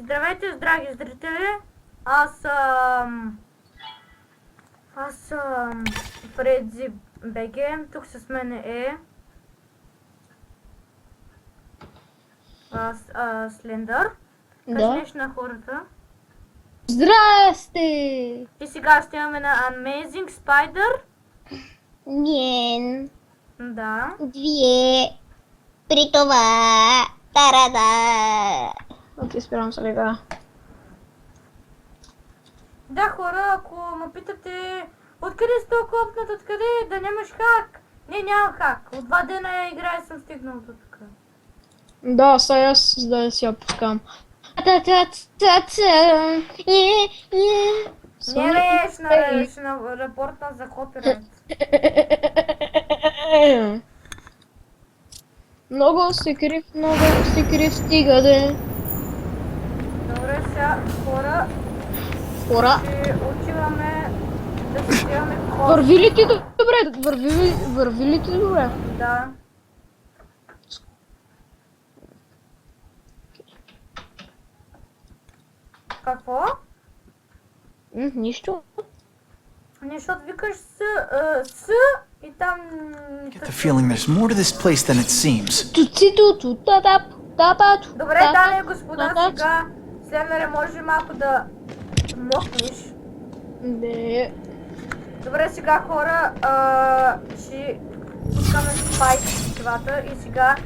Здравейте, драги зрители! Аз съм Фредзи БГ, тук с мен е Слендър. Кажеш на хората. Здрасте! И сега ще имаме на Amazing Spider. Нyen. Да. Две. При това. Тарада. Окей, спирам се лега. Да, хора, ако ме питате откъде сте окопнат, откъде да нямаш хак? Не, нямам хак. От 2 дена я играя и съм стигнал до тук. Да, сега аз да си я пускам. Не, ще на репортна за копирайт. Много се крив, стига де. Добре, сега хора, Хора, ще отиваме да си вземаме кофе. върви ли ти добре? Върви ли ти добре? Да. Какво? Нищо. Не, защото викаш с и там... Get the feeling there's more to this place than it seems. Добре, дами и господа, сега Слендъре, може малко да мокнеш. Не. Добре, сега хора, ще пускаме спайк в това и сега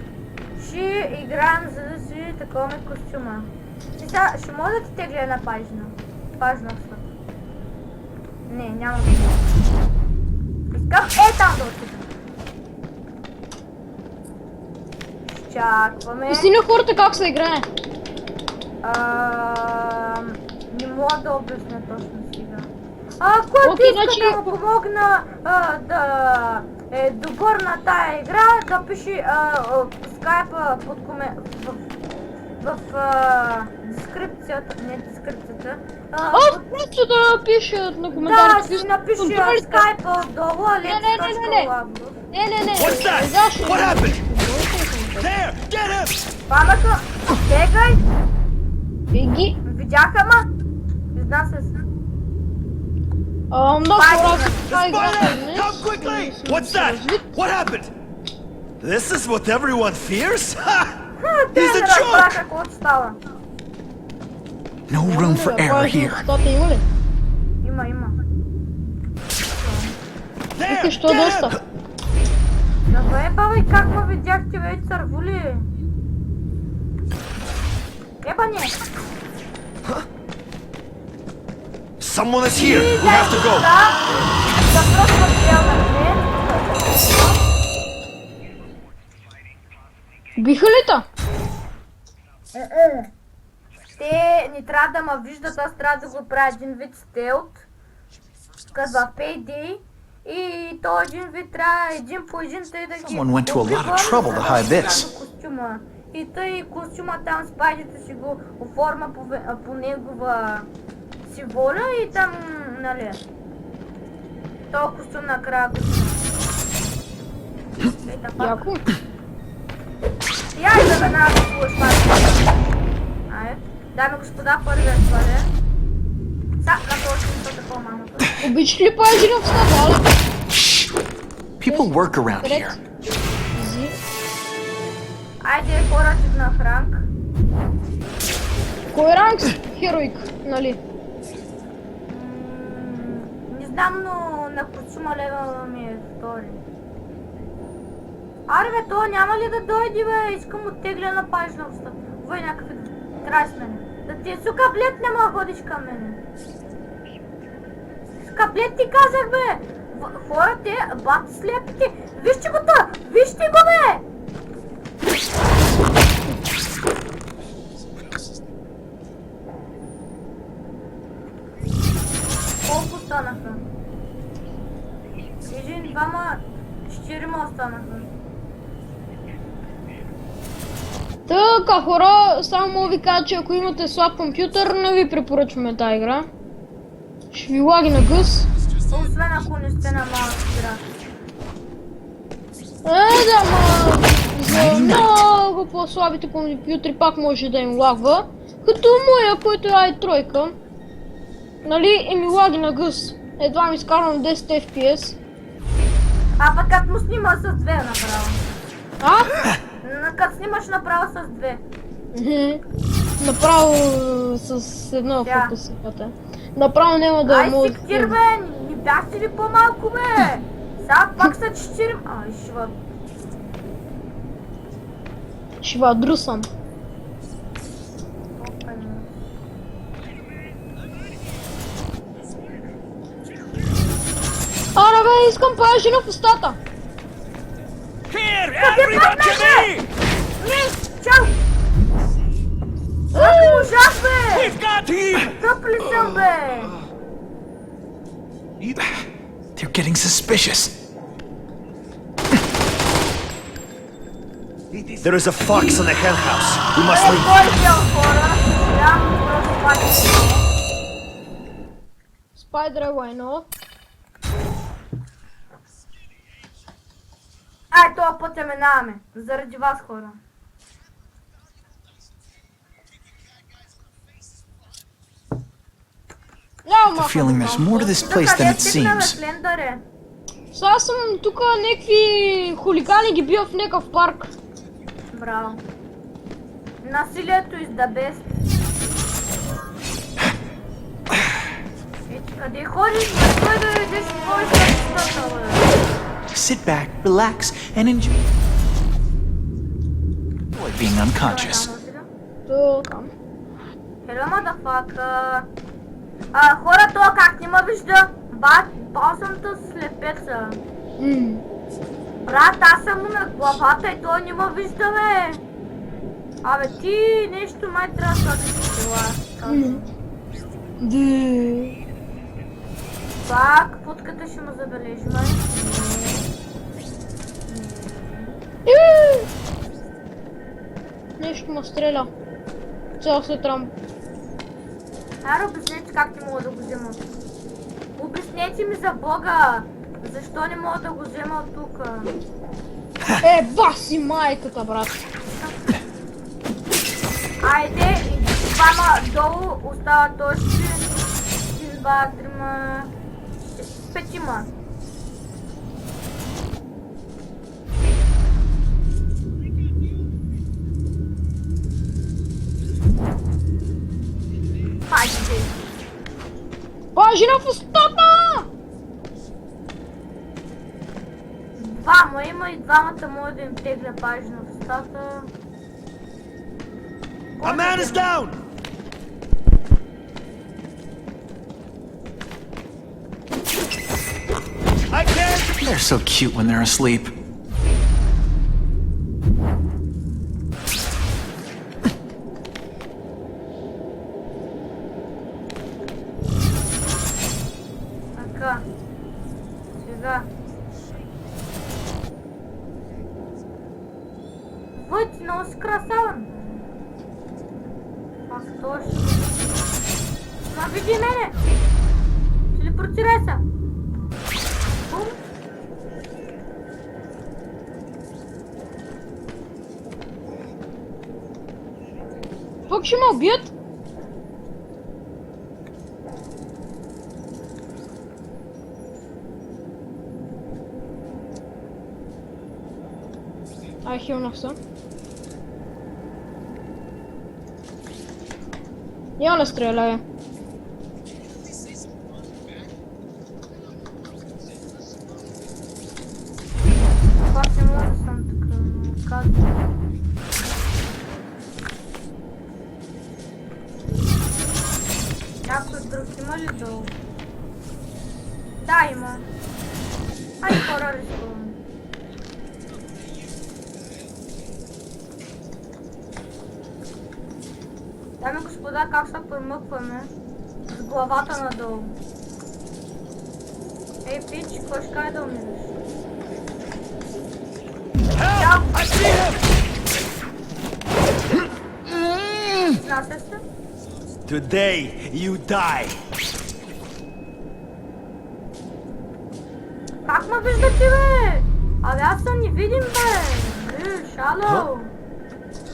ще играем, за да си таковаме костюма. И сега, ще може да ти тегля една пажна? Пажна в Не, няма да има. Искам там да отидем. Чакваме. Пусти на хората как се играе. Не мога да обясня точно сега. Който иска да му помогна да е добър на тая игра, да пише скайпа под в дескрипцията, не дескрипцията. Просто да пишат на коментарите. Да, ще напише скайпа отдолу, alex.lab. Не. What's that? What happened? There! Get him! Памето, бегай! Беги. Видяха ма? Изнася се. Много хора се Spider! Come quickly! What's that? What happened? This is what everyone fears? Ha! Те He's не a разбраха joke! какво става. No room for error here. Има ли? Има. There! Вика, що Get доста? him! Добре, бабай, как ме видяхте, вече сървули? Еба не. Someone is here! We have to go! Да просто гледаме. Биха ли та? Те не трябва да ме виждат, аз трябва да го правя един вид стелт. Казва Payday. И то един вид трябва един по един тъй да ги Someone went to a lot of trouble to hide this. костюма. И тъй костюма там спайдите си го оформя по негова си воля и там, нали, този костюм накрая го Яко. Я и да веднага да го спайдите. Айде, дами господа, първият сваля. Са, на този ще такова мамата. Обичаш ли по-един обстава? People work around here. Айде, хора, на ранг. Кой ранг си? Хероик, нали? Не знам, но на костюма левела ми е втори. Аре бе, то няма ли да дойде бе? Искам оттегля на пажновста. Вой някакви край с мене. Да ти е сука блед, не мога ходиш към мене. Каплет ти казах бе! Хора те, бат слепите! Вижте го то! Вижте го бе! Колко останаха? Един, двама, 4 останаха. Така, хора, само мога ви кажа, че ако имате слаб компютър, не ви препоръчваме тази игра. Ще ви лаги на гъс. Освен ако не сте на малък игра. Да, ма... За много по-слабите компютри пак може да им лагва. Като моя, който е i3. Нали, ми лаги на гъс. Едва ми скарвам 10 FPS. А пък като му снима с 2 направо. А? Като снимаш направо с 2. Направо с едно Да. фокусиката. Направо няма да Ай мога си ктир, бе! Не бяхте ли по-малко, бе? Сега пак са 4... Ай, шива. Шива друсам. Аре бе, искам паяжина в устата. Here, everyone to me! Не, чао! Как можах, бе? We've got him! Тъп ли съм, бе? They're getting suspicious. There is a fox in the hen house. We must Е, leave. кой е бил хора? Няма просто пак. Спайдер е лайно. Ай, това път я минаваме. Заради вас, хора. Няма The feeling there's more to this place than it seems. Слендаре. Сега съм тука някакви хулигани ги бия в някакъв парк. Браво. Насилието is the best. Ето къде ходиш, бе? Кой да идеш в твоята бе? Sit back, relax, and enjoy being unconscious. Тука. Hello, motherfucker. Хора, това как не ме вижда? Бал съм то слепеца. Брат, аз съм му на главата и той не ме вижда, бе. Абе, ти нещо май трябва да сложиш това. Пак, путката ще ме забележи, май. Нещо ме стреля. Цял се трам. Аре, обяснете как не мога да го взема. Обяснете ми за Бога. Защо не мога да го взема от тук? Е, баси майката, брат. Айде, и двама долу остават още 1, 2, 3, 5. Пачте. Паяжина в устата! Двама има и двамата може да им тегля пажина в устата. A man is down! I can't! They're so cute when they're asleep. Така. Сега. Бъд, много си красавен. Аз точно. Ма види мене! Телепортирай се! Бум! Пък ще ме убият? Ай, хилнах се. Я не стреляй. Пак не мога да съм така. Казвам. Някой друг има ли долу? Да, има. Ай, хора рискувам. Дами и господа, как се промъкваме с главата надолу? Ей, пич, кой ще каже да умираш? Help! I see him! Знате се? Today, you die. Как ме виждате, бе? Абе, аз съм невидим, бе. Шало.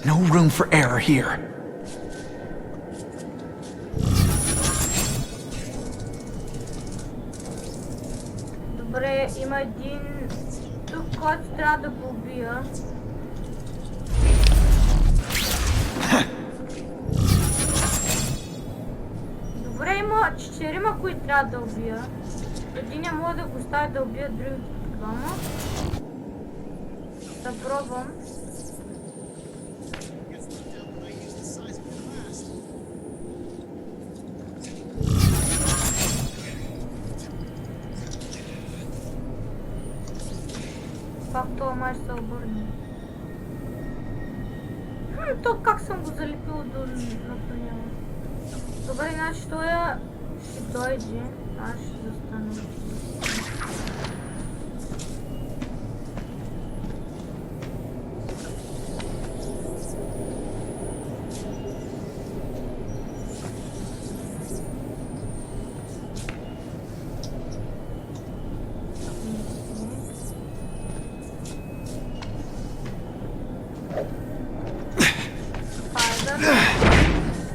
No room for error here. Добре, има един тук, който трябва да го убия. Добре, има 4, които трябва да убия. Единия мога да го оставя да убия другите двама. Да пробвам. Пак това май ще се обърне. То как съм го залепил до наклонява. Добре, значи той ще дойде. Аз ще застана.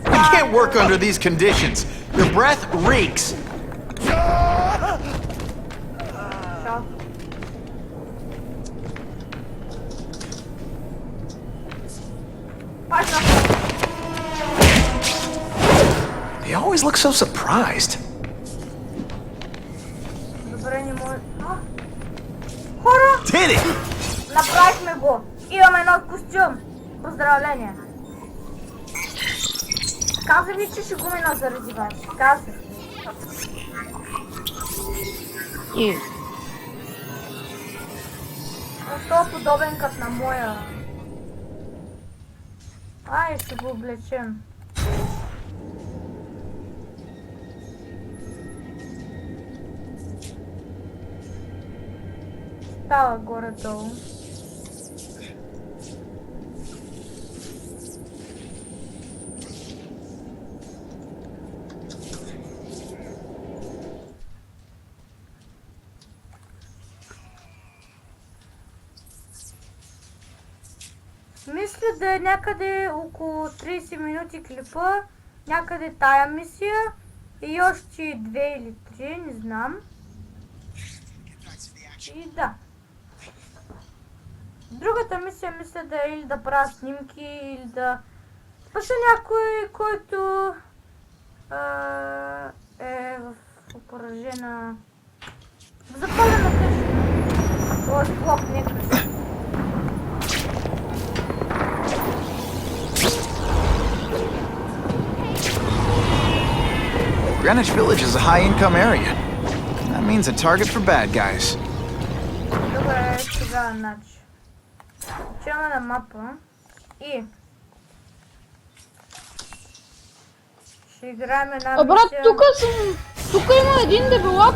You can't work under these conditions. Your breath reeks. Чао. Пачна. They always look so surprised. Добре, не може. Хора! Did it! Направихме го! Имаме нов костюм! Поздравления! Казах ви, че ще го мина заради вас. Казах ви. И... Но то е подобен като на моя. Ай, ще го облечем. Става горе-долу. Мисля да е някъде около 30 минути клипа, някъде тая мисия и още 2 или 3, не знам. И да. Другата мисия мисля да е или да правя снимки, или да спася някой, който е в поражена... в запалена къща. Тоест блок, не къща. Greenwich Village is a high-income area. That means a target for bad guys. Добре, сега значи. Отиваме на мапа и ще играем една Брат, мисия. тук има един дебелак,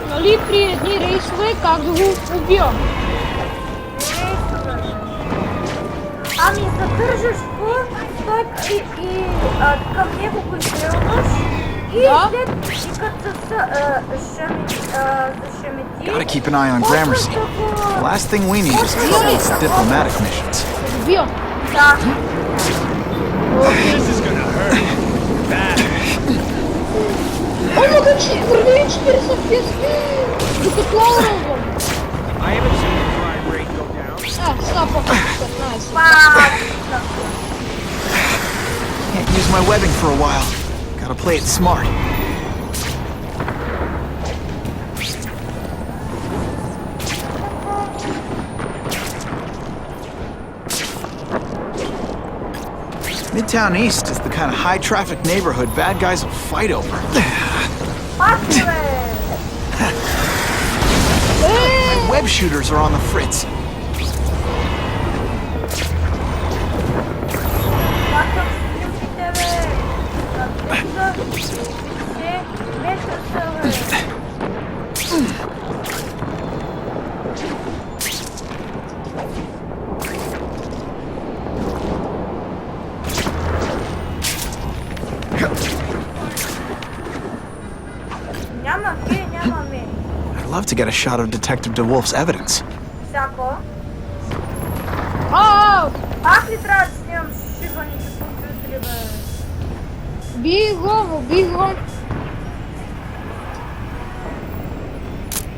нали, при едни рейсове, как да го убия. Ами задържаш го, той и към него го изстрелваш и Да. след и като зашемети, Gotta keep an eye on Gramercy. The last thing we need is trouble with diplomatic missions. Да го убия. да. This is gonna hurt. Bad. О, мога, че върви 40 FPS, докато лаурам. I haven't seen the crime rate go down. Става по-15. Can't use my webbing for a while. Gotta play it smart. Midtown East is the kind of high-traffic neighborhood bad guys will fight over. Web shooters are on the fritz. I'd love to get a shot of Detective DeWolf's evidence. Всяко. Пак ли трябва да снимам шибаните компютри, бе? Би го.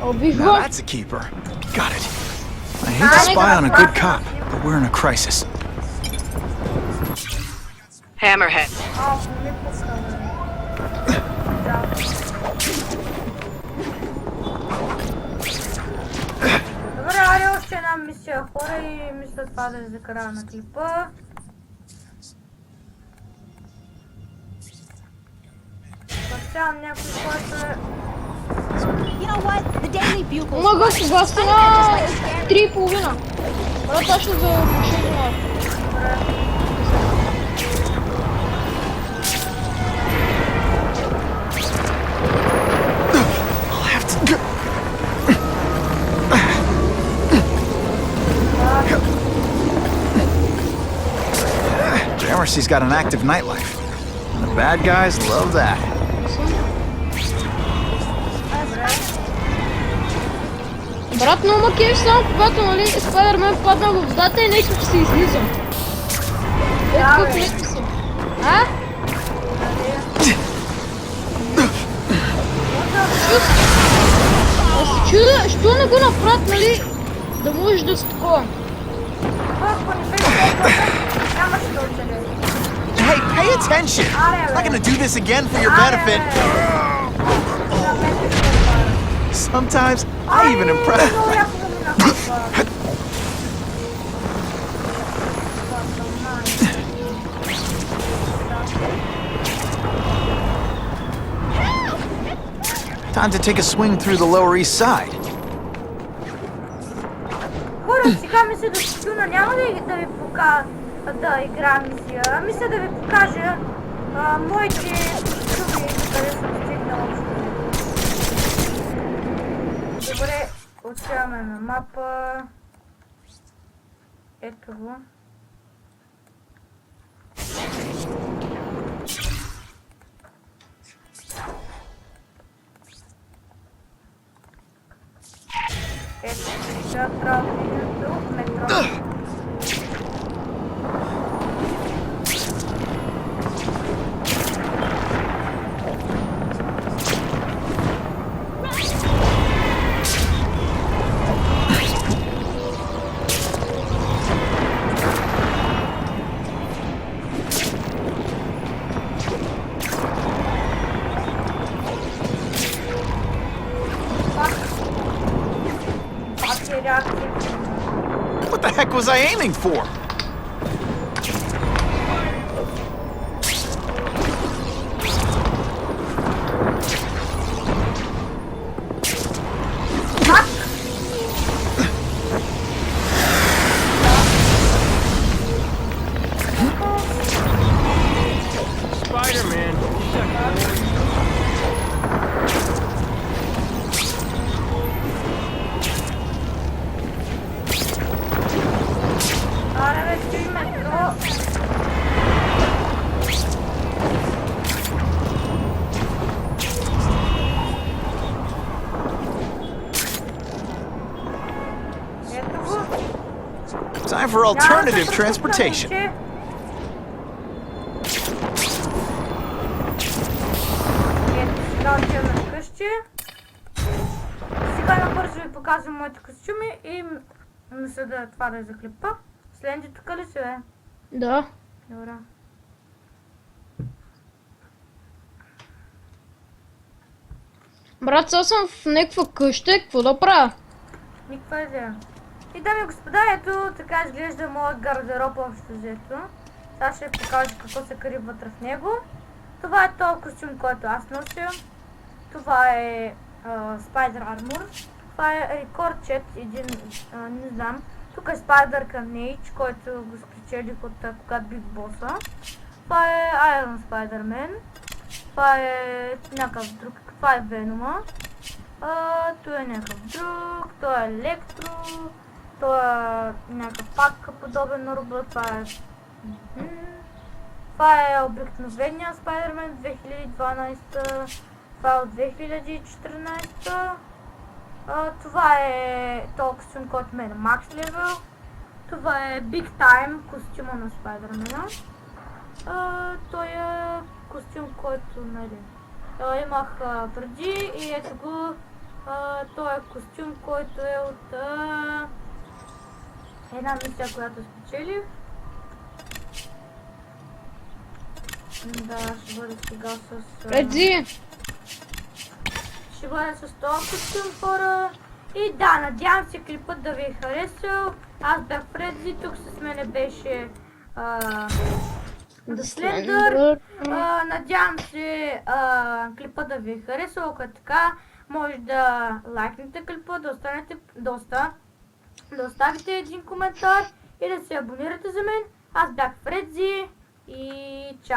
Убих Now го. that's a keeper. Got it. I hate to spy on a good cop, but we're in a crisis. Hammerhead. Не пуска, бе. Да. Добре, айде още една мисия, хора, и мисля това да е за края на клипа. Спасявам някой, който е... You know what? The Daily Bugle. Ама го сега сте на 3,5. Брат, точно за машина. I'll have to. Gramercy's got an active nightlife. And the bad guys love that. Брат, но ма кеф само когато, нали, Спайдермен падна в водата и нещо се излиза. Ето как леко си. А? Да се чуда, що не го направят, нали, да можеш да си такова. Ако не беше толкова, нямаше да оцелее. Hey, pay attention! I'm not gonna do this again for your benefit. Sometimes I even impress. Time to take a swing through the Lower East Side. Хора, сега мисля да се чуна, няма да ви покажа да игра мисия. Мисля да ви покажа моите костюми, къде съм стигнала. Добре, отиваме на мапа. Ето го. Ето, сега трябва да видим до метро. What the heck was I aiming for? Spider-Man. Аре, бе, стои метро. Ето го. Time for alternative transportation. Ето, сега отиваме вкъщи. Сега набързо ви показвам моите костюми и мисля да това да е за клипа. Сленди тук ли си, бе? Да. Добре. Брат, сега съм в някаква къща, какво да правя? Никаква идея. И дами и господа, ето така изглежда моят гардероб общо взето. Сега ще ви покажа какво се крие вътре в него. Това е този костюм, който аз нося. Това е Spider Armor. Това е рекордчет, един, не знам. Тук е Spider Carnage, който го спечелих от когато бих боса. Това е Iron Spider-Man. Това е някакъв друг. Това е Venom. Това е някакъв друг. Това е Електро. Това е някакъв пак подобен на робот. Това е обикновения Spider-Man 2012. Това е от 2014. Това е този костюм, който ме е на Max Level. Това е Big Time, костюма на Spider-Man. Той е костюм, който, нали, имах преди и ето го Той е костюм, който е от една мисия, която спечелих. Да, ще бъде сега с... Редзи! Ще бъде с този костюм, хора. И да, надявам се клипът да ви е харесал. Аз бях Фредзи, тук с мене беше The Slender. Надявам се клипът да ви е харесал, ако е така, може да лайкнете клипа, да оставите един коментар и да се абонирате за мен. Аз бях Фредзи и чао!